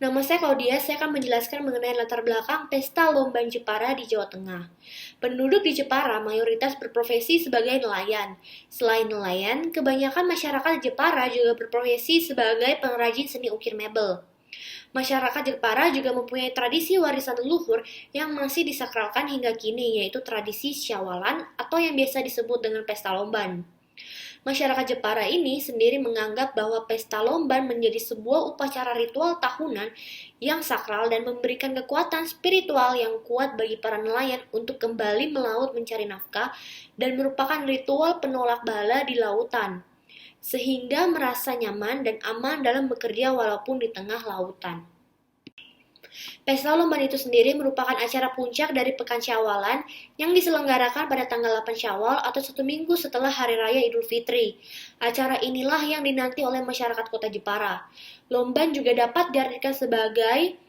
Nama saya Claudia, saya akan menjelaskan mengenai latar belakang Pesta Lomban Jepara di Jawa Tengah. Penduduk di Jepara mayoritas berprofesi sebagai nelayan. Selain nelayan, kebanyakan masyarakat Jepara juga berprofesi sebagai pengrajin seni ukir mebel. Masyarakat Jepara juga mempunyai tradisi warisan leluhur yang masih disakralkan hingga kini, yaitu tradisi Syawalan atau yang biasa disebut dengan Pesta Lomban. Masyarakat Jepara ini sendiri menganggap bahwa Pesta Lomban menjadi sebuah upacara ritual tahunan yang sakral dan memberikan kekuatan spiritual yang kuat bagi para nelayan untuk kembali melaut mencari nafkah dan merupakan ritual penolak bala di lautan, sehingga merasa nyaman dan aman dalam bekerja walaupun di tengah lautan. Pesta Lomban itu sendiri merupakan acara puncak dari Pekan Syawalan yang diselenggarakan pada tanggal 8 Syawal atau 1 minggu setelah Hari Raya Idul Fitri. Acara inilah yang dinanti oleh masyarakat kota Jepara. Lomban juga dapat diartikan sebagai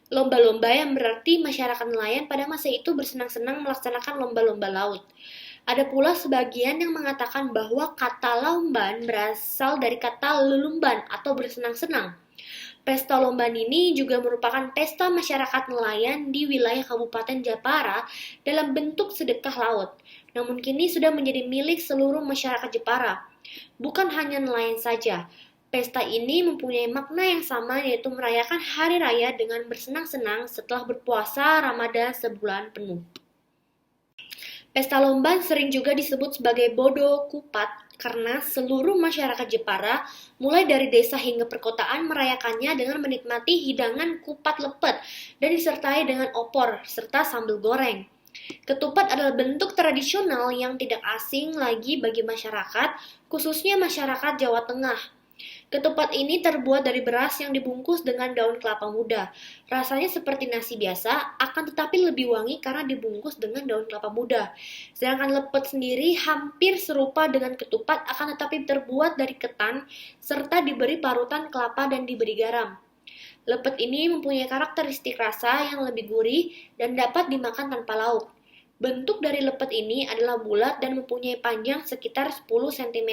lomba-lomba yang berarti masyarakat nelayan pada masa itu bersenang-senang melaksanakan lomba-lomba laut. Ada pula sebagian yang mengatakan bahwa kata lomban berasal dari kata lelumban atau bersenang-senang. Pesta Lomban ini juga merupakan pesta masyarakat nelayan di wilayah Kabupaten Jepara dalam bentuk sedekah laut. Namun kini sudah menjadi milik seluruh masyarakat Jepara. Bukan hanya nelayan saja. Pesta ini mempunyai makna yang sama, yaitu merayakan hari raya dengan bersenang-senang setelah berpuasa Ramadan sebulan penuh. Pesta Lomban sering juga disebut sebagai Bodo Kupat karena seluruh masyarakat Jepara, mulai dari desa hingga perkotaan, merayakannya dengan menikmati hidangan kupat lepet dan disertai dengan opor serta sambal goreng. Ketupat adalah bentuk tradisional yang tidak asing lagi bagi masyarakat, khususnya masyarakat Jawa Tengah. Ketupat ini terbuat dari beras yang dibungkus dengan daun kelapa muda. Rasanya seperti nasi biasa, akan tetapi lebih wangi karena dibungkus dengan daun kelapa muda. Sedangkan lepet sendiri hampir serupa dengan ketupat, akan tetapi terbuat dari ketan, serta diberi parutan kelapa dan diberi garam. Lepet ini mempunyai karakteristik rasa yang lebih gurih dan dapat dimakan tanpa lauk. Bentuk dari lepet ini adalah bulat dan mempunyai panjang sekitar 10 cm.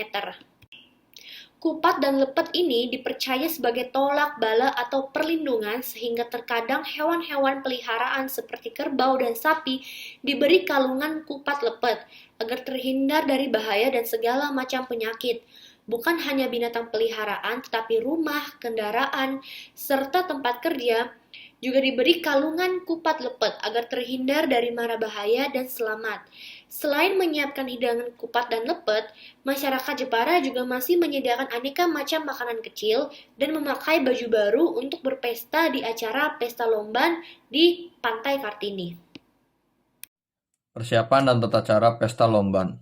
Kupat dan lepet ini dipercaya sebagai tolak bala atau perlindungan, sehingga terkadang hewan-hewan peliharaan seperti kerbau dan sapi diberi kalungan kupat lepet agar terhindar dari bahaya dan segala macam penyakit. Bukan hanya binatang peliharaan, tetapi rumah, kendaraan, serta tempat kerja juga diberi kalungan kupat lepet agar terhindar dari mara bahaya dan selamat. Selain menyiapkan hidangan kupat dan lepet, masyarakat Jepara juga masih menyediakan aneka macam makanan kecil dan memakai baju baru untuk berpesta di acara Pesta Lomban di Pantai Kartini. Persiapan dan tata cara Pesta Lomban.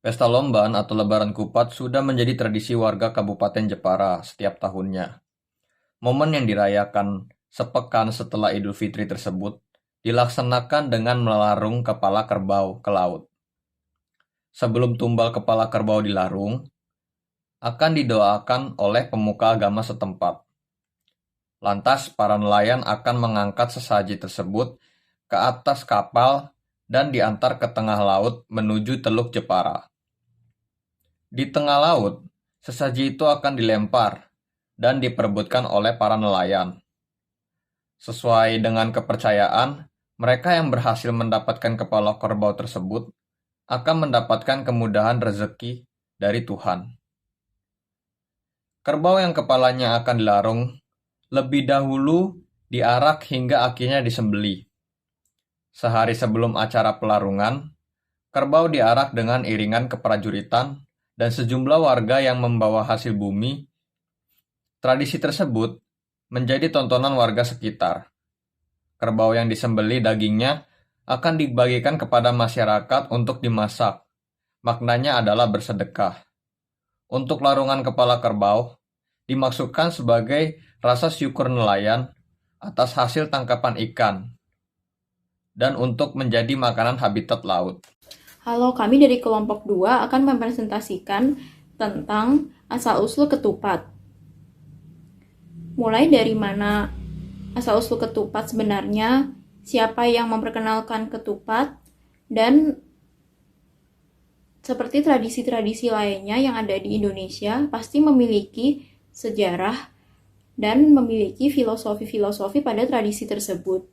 Pesta Lomban atau Lebaran Kupat sudah menjadi tradisi warga Kabupaten Jepara setiap tahunnya. Momen yang dirayakan sepekan setelah Idul Fitri tersebut dilaksanakan dengan melarung kepala kerbau ke laut. Sebelum tumbal kepala kerbau dilarung, akan didoakan oleh pemuka agama setempat. Lantas para nelayan akan mengangkat sesaji tersebut ke atas kapal dan diantar ke tengah laut menuju Teluk Jepara. Di tengah laut, sesaji itu akan dilempar dan diperebutkan oleh para nelayan. Sesuai dengan kepercayaan, mereka yang berhasil mendapatkan kepala kerbau tersebut akan mendapatkan kemudahan rezeki dari Tuhan. Kerbau yang kepalanya akan dilarung lebih dahulu diarak hingga akhirnya disembelih. Sehari sebelum acara pelarungan, kerbau diarak dengan iringan keprajuritan dan sejumlah warga yang membawa hasil bumi. Tradisi tersebut menjadi tontonan warga sekitar. Kerbau yang disembelih dagingnya akan dibagikan kepada masyarakat untuk dimasak. Maknanya adalah bersedekah. Untuk larungan kepala kerbau, dimaksudkan sebagai rasa syukur nelayan atas hasil tangkapan ikan dan untuk menjadi makanan habitat laut. Halo, kami dari kelompok 2 akan mempresentasikan tentang asal-usul ketupat. Mulai dari mana asal-usul ketupat sebenarnya, siapa yang memperkenalkan ketupat, dan seperti tradisi-tradisi lainnya yang ada di Indonesia, pasti memiliki sejarah dan memiliki filosofi-filosofi pada tradisi tersebut.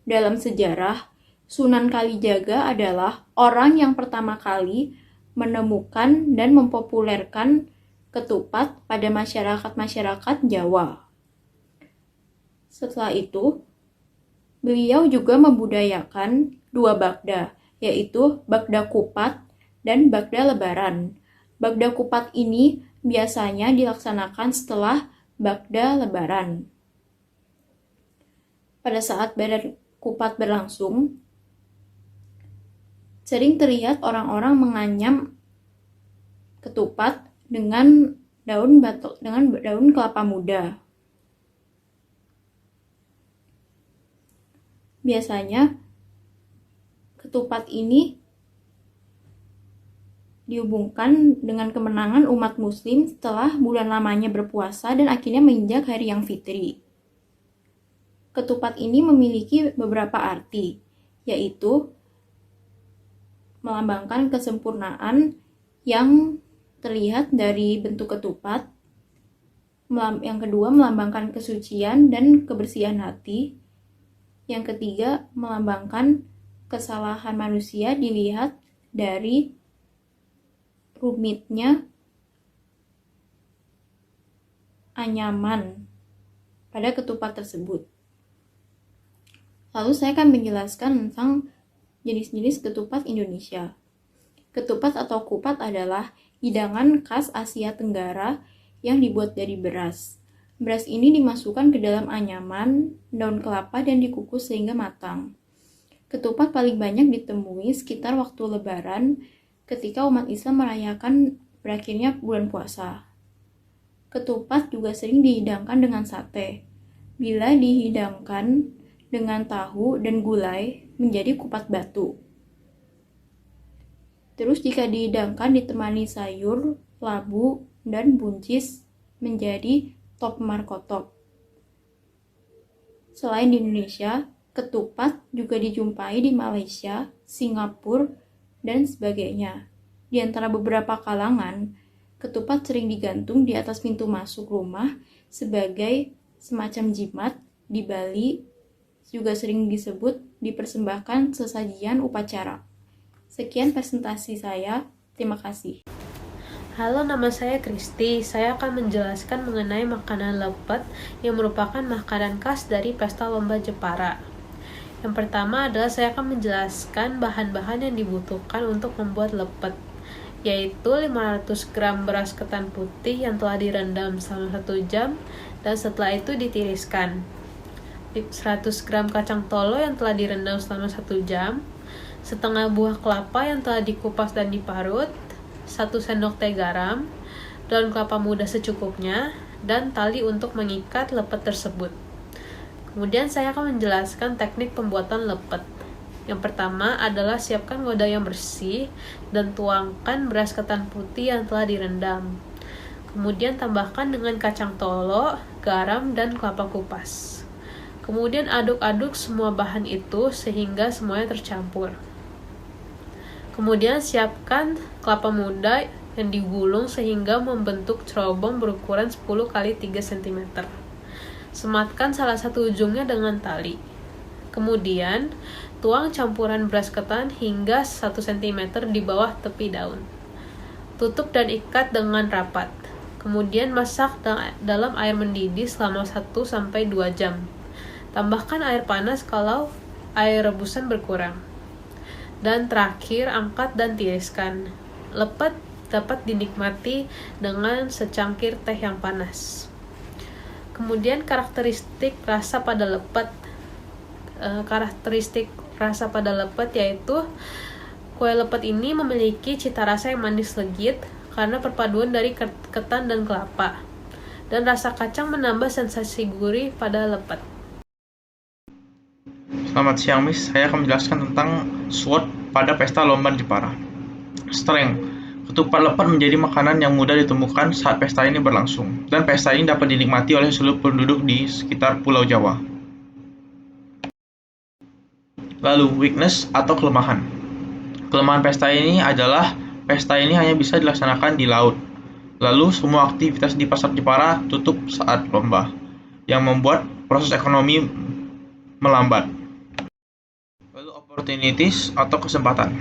Dalam sejarah, Sunan Kalijaga adalah orang yang pertama kali menemukan dan mempopulerkan ketupat pada masyarakat-masyarakat Jawa. Setelah itu, beliau juga membudayakan dua bagda, yaitu bagda kupat dan bagda lebaran. Bagda kupat ini biasanya dilaksanakan setelah bagda lebaran. Pada saat bagda kupat berlangsung, sering terlihat orang-orang menganyam ketupat dengan daun kelapa muda. Biasanya ketupat ini dihubungkan dengan kemenangan umat muslim setelah bulan lamanya berpuasa dan akhirnya menginjak hari yang fitri. Ketupat ini memiliki beberapa arti, yaitu melambangkan kesempurnaan yang terlihat dari bentuk ketupat. Yang kedua, melambangkan kesucian dan kebersihan hati. Yang ketiga, melambangkan kesalahan manusia dilihat dari rumitnya anyaman pada ketupat tersebut. Lalu saya akan menjelaskan tentang jenis-jenis ketupat Indonesia. Ketupat atau kupat adalah hidangan khas Asia Tenggara yang dibuat dari beras. Beras ini dimasukkan ke dalam anyaman, daun kelapa, dan dikukus sehingga matang. Ketupat paling banyak ditemui sekitar waktu Lebaran ketika umat Islam merayakan berakhirnya bulan puasa. Ketupat juga sering dihidangkan dengan sate. Bila dihidangkan dengan tahu dan gulai, menjadi kupat batu. Terus jika dihidangkan ditemani sayur, labu, dan buncis, menjadi top markotop. Selain di Indonesia, ketupat juga dijumpai di Malaysia, Singapura, dan sebagainya. Di antara beberapa kalangan, ketupat sering digantung di atas pintu masuk rumah sebagai semacam jimat. Di Bali juga sering disebut dipersembahkan sesajian upacara. Sekian presentasi saya. Terima kasih. Halo, nama saya Kristi. Saya akan menjelaskan mengenai makanan lepet yang merupakan makanan khas dari Pesta Lomba Jepara. Yang pertama adalah saya akan menjelaskan bahan-bahan yang dibutuhkan untuk membuat lepet, yaitu 500 gram beras ketan putih yang telah direndam selama 1 jam dan setelah itu ditiriskan, 100 gram kacang tolo yang telah direndam selama 1 jam, setengah buah kelapa yang telah dikupas dan diparut, 1 sendok teh garam, daun kelapa muda secukupnya, dan tali untuk mengikat lepet tersebut. Kemudian saya akan menjelaskan teknik pembuatan lepet. Yang pertama adalah siapkan wadah yang bersih dan tuangkan beras ketan putih yang telah direndam. Kemudian tambahkan dengan kacang tolo, garam, dan kelapa kupas. Kemudian aduk-aduk semua bahan itu sehingga semuanya tercampur. Kemudian siapkan kelapa muda yang digulung sehingga membentuk cerobong berukuran 10 x 3 cm. Sematkan salah satu ujungnya dengan tali. Kemudian, tuang campuran beras ketan hingga 1 cm di bawah tepi daun. Tutup dan ikat dengan rapat. Kemudian masak dalam air mendidih selama 1-2 jam. Tambahkan air panas kalau air rebusan berkurang. Dan terakhir, angkat dan tiriskan. Lepet dapat dinikmati dengan secangkir teh yang panas. Kemudian karakteristik rasa pada lepet. Yaitu kue lepet ini memiliki cita rasa yang manis legit karena perpaduan dari ketan dan kelapa. Dan rasa kacang menambah sensasi gurih pada lepet. Selamat siang, Miss. Saya akan menjelaskan tentang SWOT pada Pesta Lomba Jepara. Strength. Ketupat lepet menjadi makanan yang mudah ditemukan saat pesta ini berlangsung, dan pesta ini dapat dinikmati oleh seluruh penduduk di sekitar Pulau Jawa. Lalu, weakness atau kelemahan. Kelemahan pesta ini adalah pesta ini hanya bisa dilaksanakan di laut. Lalu semua aktivitas di pasar Jepara tutup saat lomba, yang membuat proses ekonomi melambat. Lalu opportunities atau kesempatan.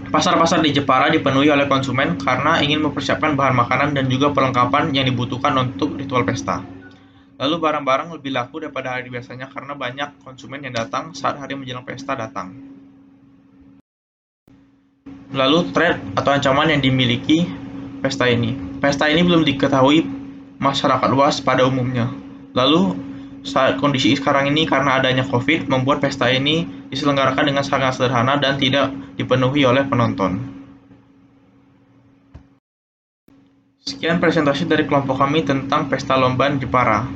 Pasar-pasar di Jepara dipenuhi oleh konsumen karena ingin mempersiapkan bahan makanan dan juga perlengkapan yang dibutuhkan untuk ritual pesta. Lalu barang-barang lebih laku daripada hari biasanya karena banyak konsumen yang datang saat hari menjelang pesta datang. Lalu threat atau ancaman yang dimiliki pesta ini. Pesta ini belum diketahui masyarakat luas pada umumnya. Lalu saat kondisi sekarang ini karena adanya COVID membuat pesta ini diselenggarakan dengan sangat sederhana dan tidak dipenuhi oleh penonton. Sekian presentasi dari kelompok kami tentang Pesta Lomban Jepara.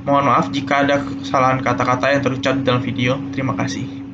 Mohon maaf jika ada kesalahan kata-kata yang terucap di dalam video. Terima kasih.